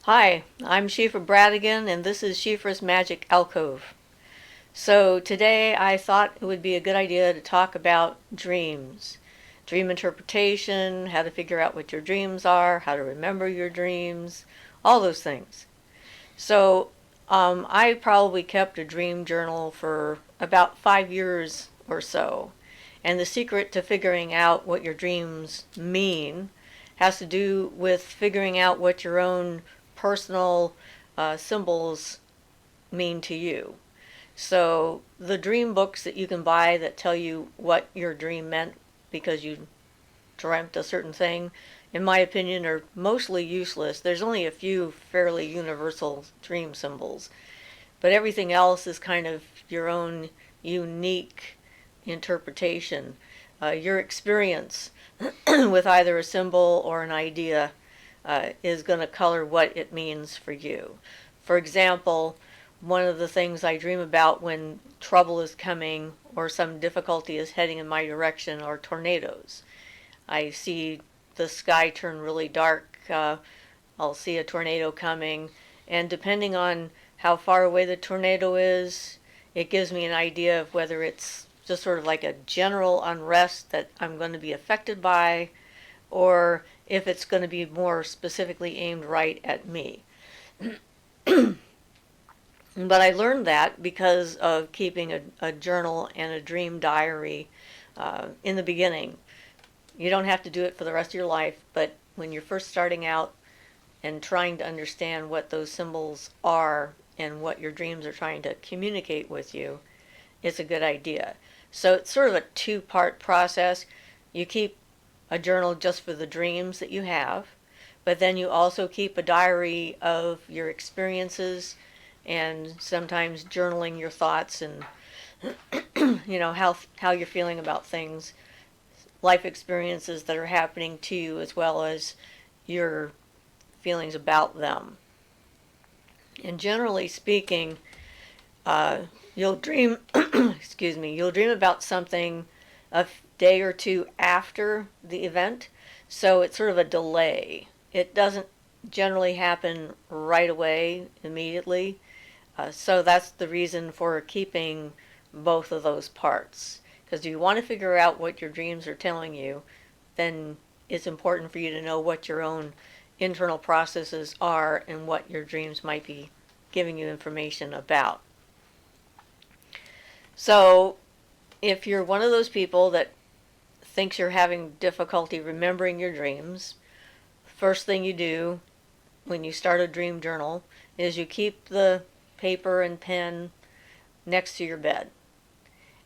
Hi, I'm Siofra Bradigan, and this is Siofra's Magic Alcove. So today I thought it would be a good idea to talk about dreams, dream interpretation, how to figure out what your dreams are, how to remember your dreams, all those things. So I probably kept a dream journal for about 5 years or so. And the secret to figuring out what your dreams mean has to do with figuring out what your own personal symbols mean to you. So the dream books that you can buy that tell you what your dream meant because you dreamt a certain thing, in my opinion, are mostly useless. There's only a few fairly universal dream symbols, but everything else is kind of your own unique interpretation. Your experience with either a symbol or an idea is going to color what it means for you. For example, one of the things I dream about when trouble is coming or some difficulty is heading in my direction are tornadoes. I see the sky turn really dark. I'll see a tornado coming, and depending on how far away the tornado is, it gives me an idea of whether it's just sort of like a general unrest that I'm going to be affected by, or if it's going to be more specifically aimed right at me. But I learned that because of keeping a journal and a dream diary in the beginning. You don't have to do it for the rest of your life, but when you're first starting out and trying to understand what those symbols are and what your dreams are trying to communicate with you, it's a good idea. So it's sort of a two-part process. You keep a journal just for the dreams that you have, but then you also keep a diary of your experiences and sometimes journaling your thoughts and how you're feeling about things, life experiences that are happening to you as well as your feelings about them. And generally speaking, you'll dream you'll dream about something a day or two after the event, so it's sort of a delay. It doesn't generally happen right away immediately. So that's the reason for keeping both of those parts. Because if you want to figure out what your dreams are telling you, then it's important for you to know what your own internal processes are and what your dreams might be giving you information about. So if you're one of those people that thinks you're having difficulty remembering your dreams, first thing you do when you start a dream journal is you keep the paper and pen next to your bed.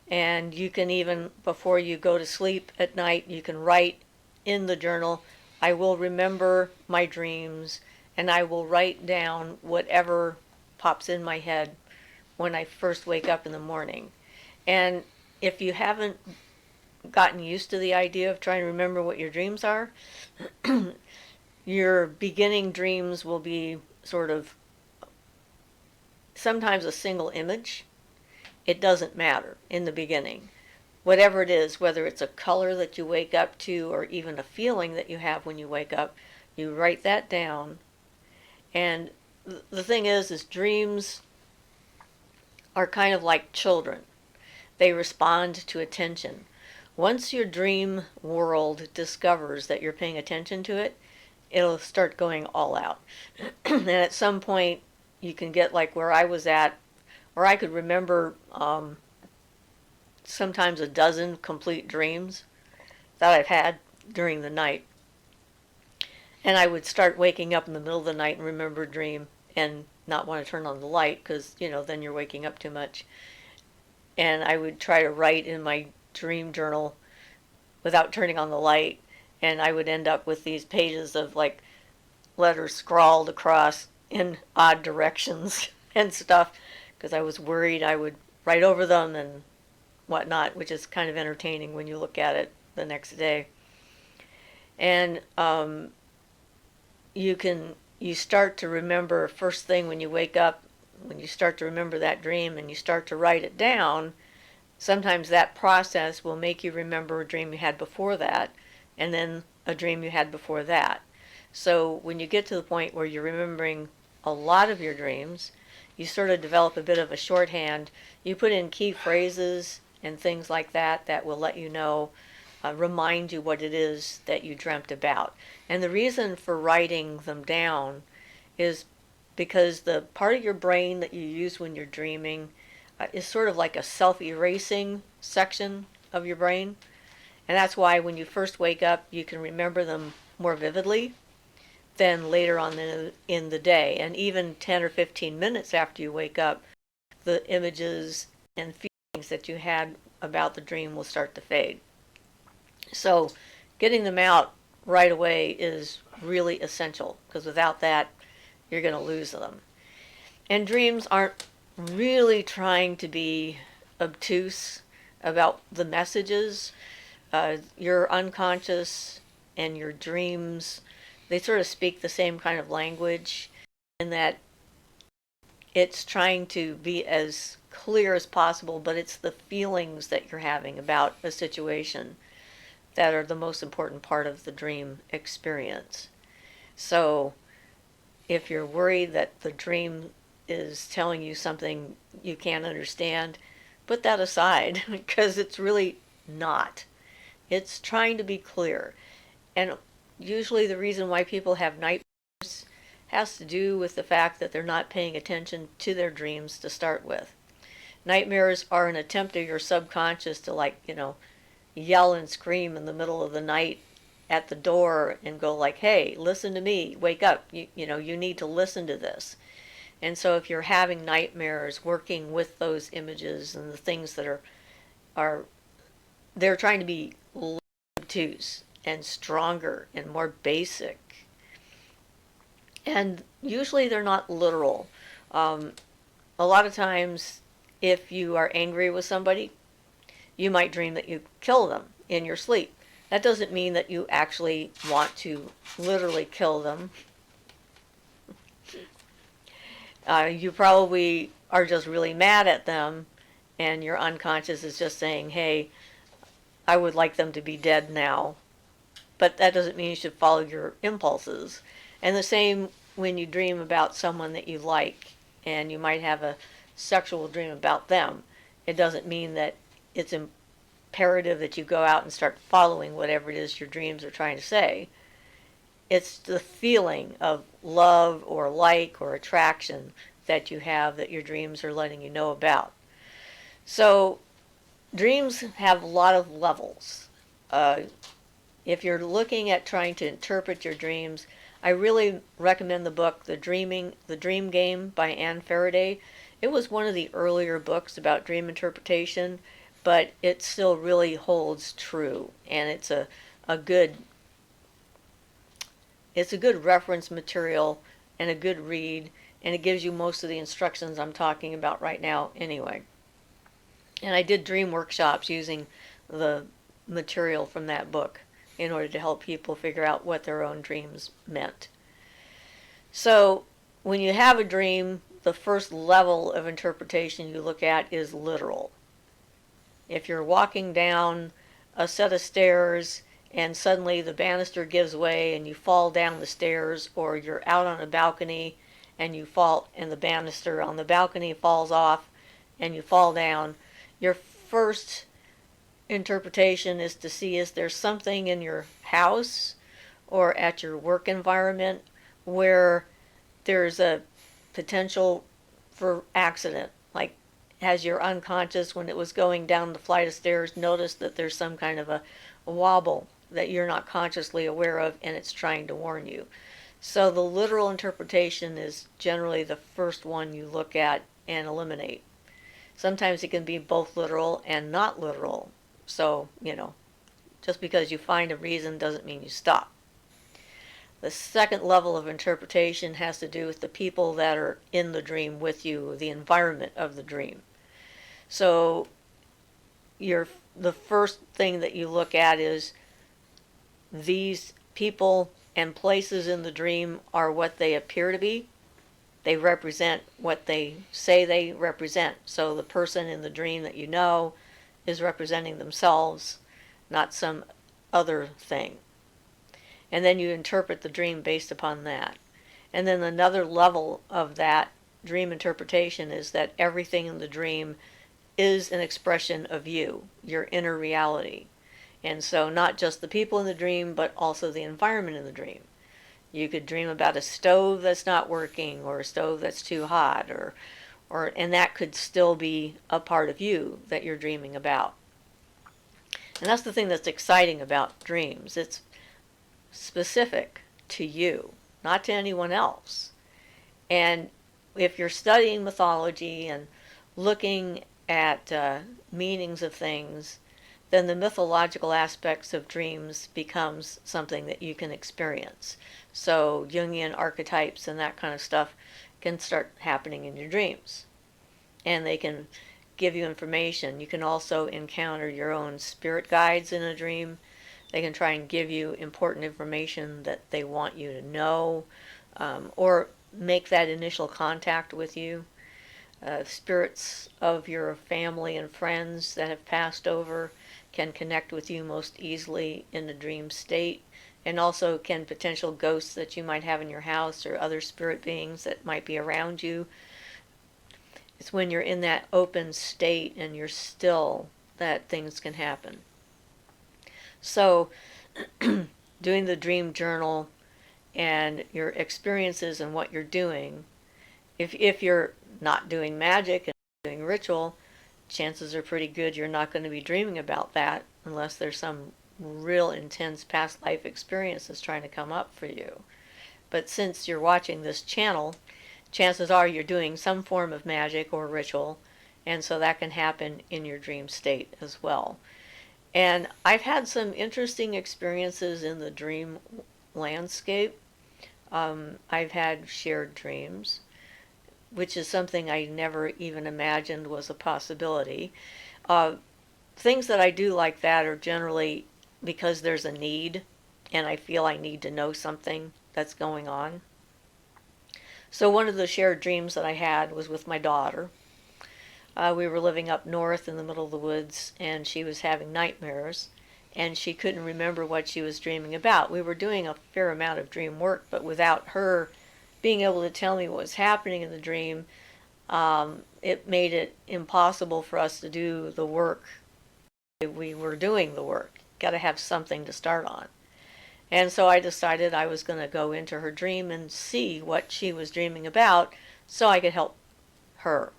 And you can even, before you go to sleep at night, you can write in the journal, I will remember my dreams, and I will write down whatever pops in my head when I first wake up in the morning. And if you haven't gotten used to the idea of trying to remember what your dreams are, your beginning dreams will be sort of sometimes a single image. It doesn't matter in the beginning. Whatever it is, whether it's a color that you wake up to or even a feeling that you have when you wake up, you write that down. And the thing is dreams are kind of like children. They respond to attention. Once your dream world discovers that you're paying attention to it, it'll start going all out. And at some point, you can get like where I was at, where I could remember sometimes a dozen complete dreams that I've had during the night. And I would start waking up in the middle of the night and remember a dream and not want to turn on the light because, then you're waking up too much. And I would try to write in my dream journal without turning on the light. And I would end up with these pages of like letters scrawled across in odd directions and stuff because I was worried I would write over them and whatnot, which is kind of entertaining when you look at it the next day. And you start to remember first thing when you wake up, when you start to remember that dream and you start to write it down. Sometimes that process will make you remember a dream you had before that, and then a dream you had before that. So when you get to the point where you're remembering a lot of your dreams, you sort of develop a bit of a shorthand. You put in key phrases and things like that that will let you know, remind you what it is that you dreamt about. And the reason for writing them down is because the part of your brain that you use when you're dreaming is sort of like a self-erasing section of your brain. And that's why when you first wake up, you can remember them more vividly than later on in the day. And even 10 or 15 minutes after you wake up, the images and feelings that you had about the dream will start to fade. So getting them out right away is really essential, because without that, you're going to lose them. And dreams aren't really trying to be obtuse about the messages. Your unconscious and your dreams, they sort of speak the same kind of language, in that it's trying to be as clear as possible, but it's the feelings that you're having about a situation that are the most important part of the dream experience. So if you're worried that the dream is telling you something you can't understand, put that aside, because it's really not. It's trying to be clear. And usually the reason why people have nightmares has to do with the fact that they're not paying attention to their dreams to start with. Nightmares are an attempt of your subconscious to, like, yell and scream in the middle of the night at the door and go like, hey, listen to me, wake up, you need to listen to this. And so if you're having nightmares, working with those images and the things that are they're trying to be obtuse and stronger and more basic. And usually they're not literal. A lot of times, if you are angry with somebody, you might dream that you kill them in your sleep. That doesn't mean that you actually want to literally kill them. You probably are just really mad at them, and your unconscious is just saying, hey, I would like them to be dead now. But that doesn't mean you should follow your impulses. And the same when you dream about someone that you like, and you might have a sexual dream about them. It doesn't mean that it's imperative that you go out and start following whatever it is your dreams are trying to say. It's the feeling of love or like or attraction that you have that your dreams are letting you know about. So dreams have a lot of levels. If you're looking at trying to interpret your dreams, I really recommend the book The Dream Game by Anne Faraday. It was one of the earlier books about dream interpretation, but it still really holds true, and it's a good reference material and a good read, and it gives you most of the instructions I'm talking about right now anyway. And I did dream workshops using the material from that book in order to help people figure out what their own dreams meant. So when you have a dream, the first level of interpretation you look at is literal. If you're walking down a set of stairs and suddenly the banister gives way and you fall down the stairs, or you're out on a balcony and you fall and the banister on the balcony falls off and you fall down, your first interpretation is to see, is there something in your house or at your work environment where there's a potential for accident. Like, has your unconscious, when it was going down the flight of stairs, noticed that there's some kind of a wobble that you're not consciously aware of, and it's trying to warn you. So the literal interpretation is generally the first one you look at and eliminate. Sometimes it can be both literal and not literal. So, just because you find a reason doesn't mean you stop. The second level of interpretation has to do with the people that are in the dream with you, the environment of the dream. So the first thing that you look at is, these people and places in the dream are what they appear to be. They represent what they say they represent. So the person in the dream that you know is representing themselves, not some other thing. and then you interpret the dream based upon that. And then another level of that dream interpretation is that everything in the dream is an expression of you, your inner reality. And so not just the people in the dream, but also the environment in the dream. You could dream about a stove that's not working, or a stove that's too hot, and that could still be a part of you that you're dreaming about. And that's the thing that's exciting about dreams. It's specific to you, not to anyone else. And if you're studying mythology and looking at meanings of things, then the mythological aspects of dreams becomes something that you can experience. So Jungian archetypes and that kind of stuff can start happening in your dreams. And they can give you information. You can also encounter your own spirit guides in a dream. They can try and give you important information that they want you to know, or make that initial contact with you. Spirits of your family and friends that have passed over can connect with you most easily in the dream state, and also can potential ghosts that you might have in your house or other spirit beings that might be around you. It's when you're in that open state and you're still that things can happen. So doing the dream journal and your experiences and what you're doing, if you're not doing magic and doing ritual, chances are pretty good you're not going to be dreaming about that unless there's some real intense past life experience that's trying to come up for you. But since you're watching this channel, chances are you're doing some form of magic or ritual, and so that can happen in your dream state as well. And I've had some interesting experiences in the dream landscape. I've had shared dreams, which is something I never even imagined was a possibility. Things that I do like that are generally because there's a need, and I feel I need to know something that's going on. So one of the shared dreams that I had was with my daughter. We were living up north in the middle of the woods, and she was having nightmares, and she couldn't remember what she was dreaming about. We were doing a fair amount of dream work, but without her being able to tell me what was happening in the dream, it made it impossible for us to do the work. We were doing the work. Got to have something to start on. And so I decided I was going to go into her dream and see what she was dreaming about so I could help her.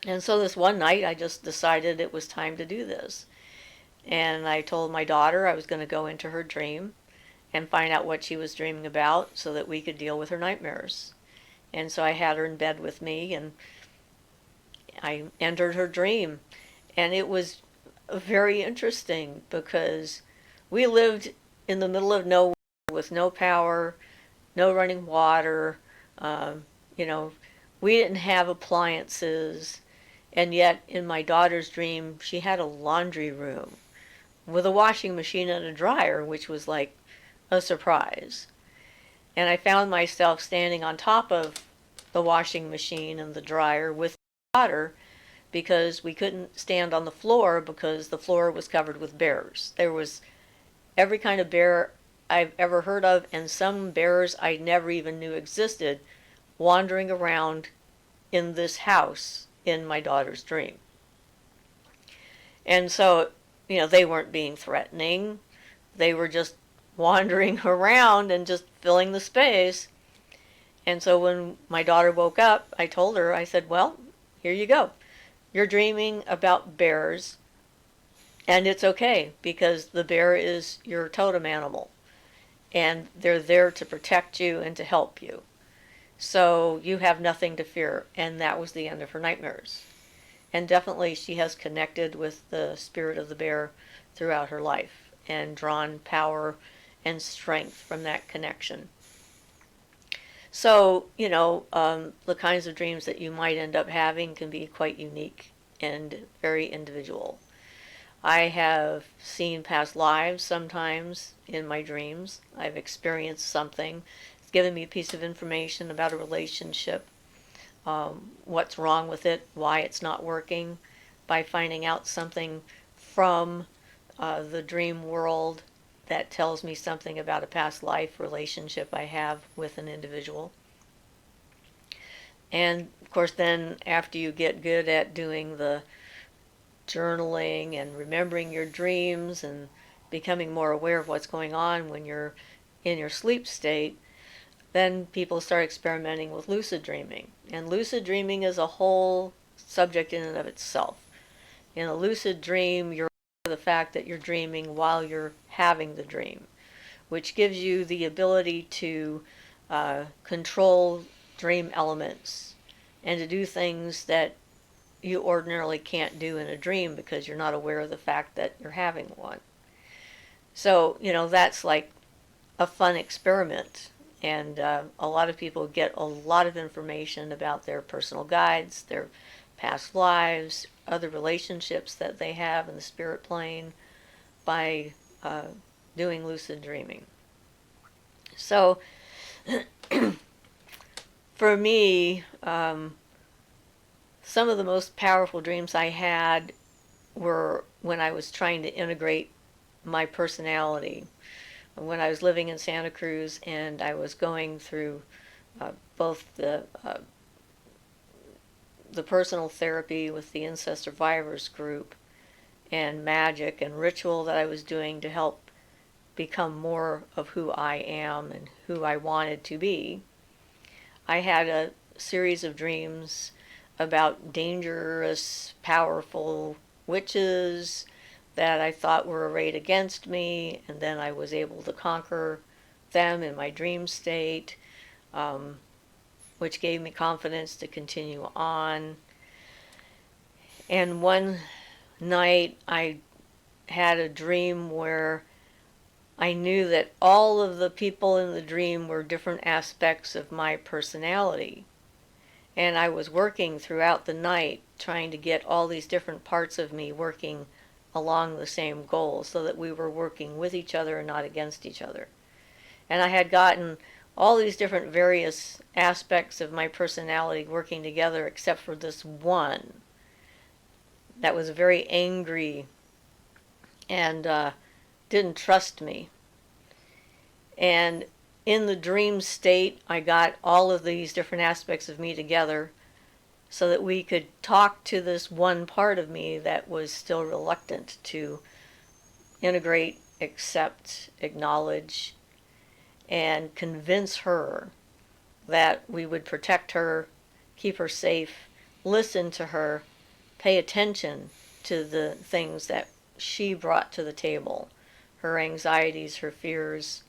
And so this one night I just decided it was time to do this. And I told my daughter I was going to go into her dream and find out what she was dreaming about so that we could deal with her nightmares. And so I had her in bed with me, and I entered her dream. And it was very interesting because we lived in the middle of nowhere with no power, no running water. We didn't have appliances. And yet in my daughter's dream, she had a laundry room with a washing machine and a dryer, which was like a surprise. And I found myself standing on top of the washing machine and the dryer with my daughter, because we couldn't stand on the floor because the floor was covered with bears. There was every kind of bear I've ever heard of, and some bears I never even knew existed, wandering around in this house in my daughter's dream. And so, they weren't being threatening. They were just wandering around and just filling the space. And so when my daughter woke up, I told her, I said, well, here you go. You're dreaming about bears, and it's okay because the bear is your totem animal, and they're there to protect you and to help you. So you have nothing to fear. And that was the end of her nightmares. And definitely she has connected with the spirit of the bear throughout her life and drawn power and strength from that connection. So, the kinds of dreams that you might end up having can be quite unique and very individual. I have seen past lives sometimes in my dreams. I've experienced something. It's given me a piece of information about a relationship, what's wrong with it, why it's not working, by finding out something from the dream world that tells me something about a past life relationship I have with an individual. And of course, then after you get good at doing the journaling and remembering your dreams and becoming more aware of what's going on when you're in your sleep state, then people start experimenting with lucid dreaming. And lucid dreaming is a whole subject in and of itself. In a lucid dream, you're aware of the fact that you're dreaming while you're having the dream, which gives you the ability to control dream elements and to do things that you ordinarily can't do in a dream because you're not aware of the fact that you're having one. So, that's like a fun experiment. And a lot of people get a lot of information about their personal guides, their past lives, other relationships that they have in the spirit plane by doing lucid dreaming. So, for me, some of the most powerful dreams I had were when I was trying to integrate my personality. When I was living in Santa Cruz and I was going through both the personal therapy with the Incest Survivors group and magic and ritual that I was doing to help become more of who I am and who I wanted to be, I had a series of dreams about dangerous, powerful witches that I thought were arrayed against me, and then I was able to conquer them in my dream state, which gave me confidence to continue on. And one night I had a dream where I knew that all of the people in the dream were different aspects of my personality. And I was working throughout the night trying to get all these different parts of me working along the same goal so that we were working with each other and not against each other. And I had gotten all these different various aspects of my personality working together except for this one that was very angry and didn't trust me. And in the dream state, I got all of these different aspects of me together so that we could talk to this one part of me that was still reluctant to integrate, accept, acknowledge, and convince her that we would protect her, keep her safe, listen to her, pay attention to the things that she brought to the table, her anxieties, her fears,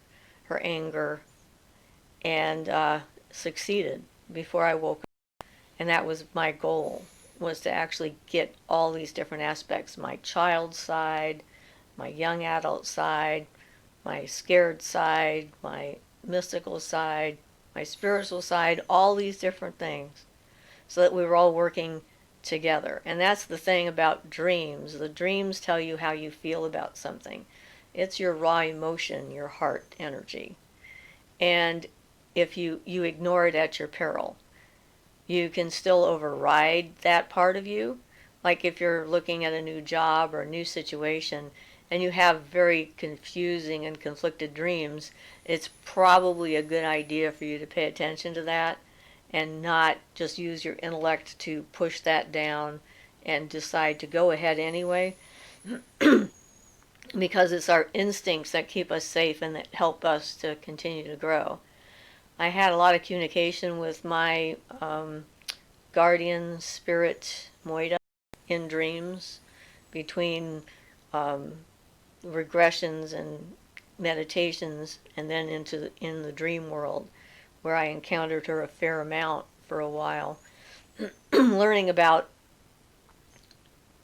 her anger, and succeeded before I woke up. And that was my goal, was to actually get all these different aspects, my child side, my young adult side, my scared side, my mystical side, my spiritual side, all these different things, so that we were all working together. And that's the thing about dreams. The dreams tell you how you feel about something. It's your raw emotion, your heart energy. And if you ignore it at your peril, you can still override that part of you. Like if you're looking at a new job or a new situation and you have very confusing and conflicted dreams, it's probably a good idea for you to pay attention to that and not just use your intellect to push that down and decide to go ahead anyway. Because it's our instincts that keep us safe and that help us to continue to grow. I had a lot of communication with my guardian spirit Moida in dreams, between regressions and meditations, and then in the dream world, where I encountered her a fair amount for a while, learning about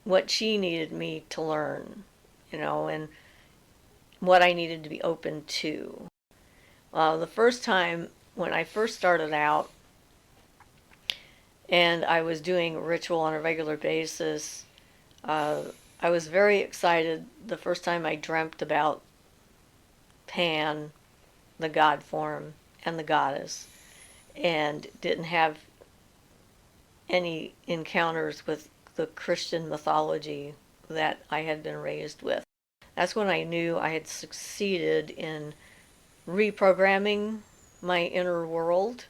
what she needed me to learn, and what I needed to be open to. The first time when I first started out and I was doing ritual on a regular basis, I was very excited the first time I dreamt about Pan, the god form, and the goddess, and didn't have any encounters with the Christian mythology that I had been raised with. That's when I knew I had succeeded in reprogramming my inner world,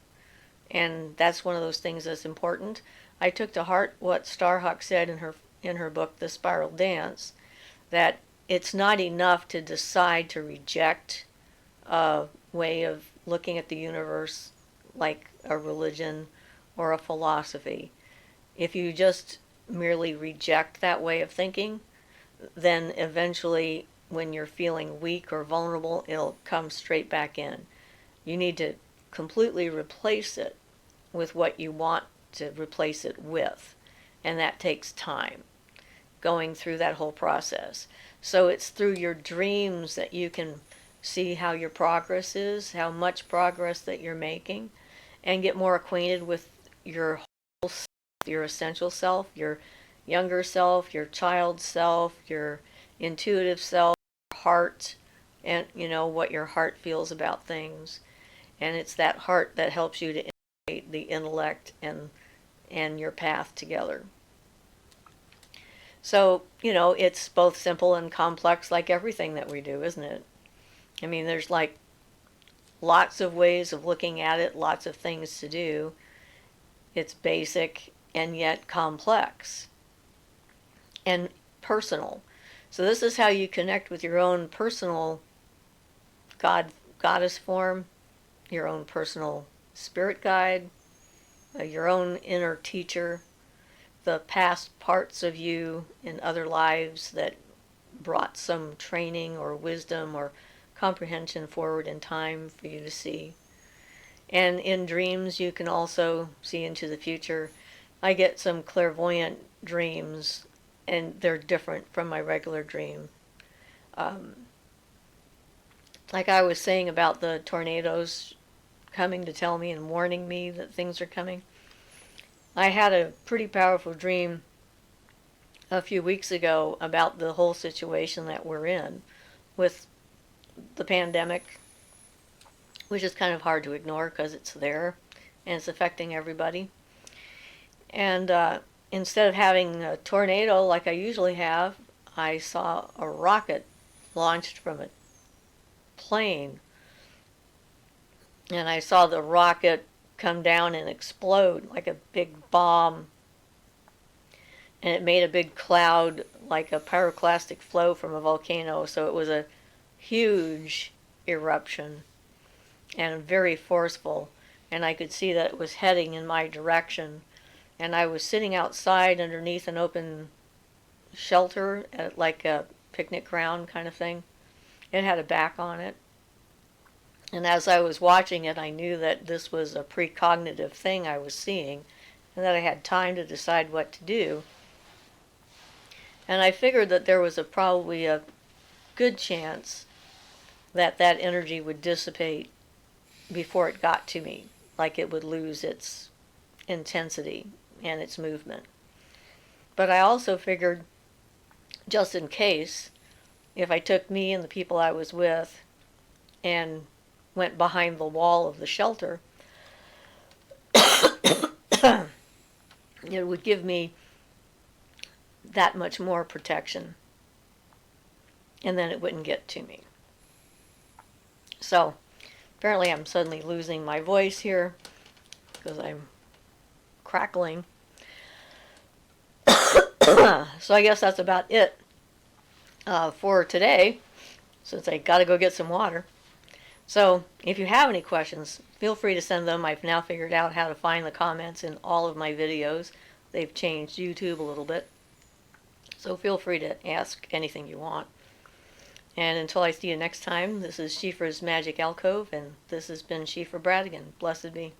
and that's one of those things that's important. I took to heart what Starhawk said in her book The Spiral Dance, that it's not enough to decide to reject a way of looking at the universe like a religion or a philosophy. If you just merely reject that way of thinking, then eventually when you're feeling weak or vulnerable, it'll come straight back in. You need to completely replace it with what you want to replace it with, and that takes time, going through that whole process. So it's through your dreams that you can see how your progress is, how much progress that you're making, and get more acquainted with your whole self, your essential self, your younger self, your child self, your intuitive self, your heart, and what your heart feels about things. And it's that heart that helps you to integrate the intellect and your path together. So, it's both simple and complex, like everything that we do, isn't it? I mean, there's like lots of ways of looking at it, lots of things to do. It's basic and yet complex and personal. So this is how you connect with your own personal goddess form, your own personal spirit guide, your own inner teacher, the past parts of you in other lives that brought some training or wisdom or comprehension forward in time for you to see. And in dreams, you can also see into the future. I get some clairvoyant dreams, and they're different from my regular dream. Like I was saying about the tornadoes coming to tell me and warning me that things are coming. I had a pretty powerful dream a few weeks ago about the whole situation that we're in with the pandemic, which is kind of hard to ignore because it's there and it's affecting everybody. And instead of having a tornado like I usually have, I saw a rocket launched from a plane. And I saw the rocket come down and explode like a big bomb. And it made a big cloud like a pyroclastic flow from a volcano. So it was a huge eruption and very forceful. And I could see that it was heading in my direction. And I was sitting outside underneath an open shelter at like a picnic ground kind of thing. It had a back on it. And as I was watching it, I knew that this was a precognitive thing I was seeing, and that I had time to decide what to do. And I figured that there was probably a good chance that that energy would dissipate before it got to me, like it would lose its intensity and its movement. But I also figured, just in case, if I took me and the people I was with and went behind the wall of the shelter, it would give me that much more protection, and then it wouldn't get to me. So apparently I'm suddenly losing my voice here because I'm crackling. So I guess that's about it for today, since I gotta go get some water. So if you have any questions, feel free to send them. I've now figured out how to find the comments in all of my videos. They've changed YouTube a little bit. So feel free to ask anything you want. And until I see you next time, this is Siofra's Magic Alcove, and this has been Siofra Bradigan. Blessed be.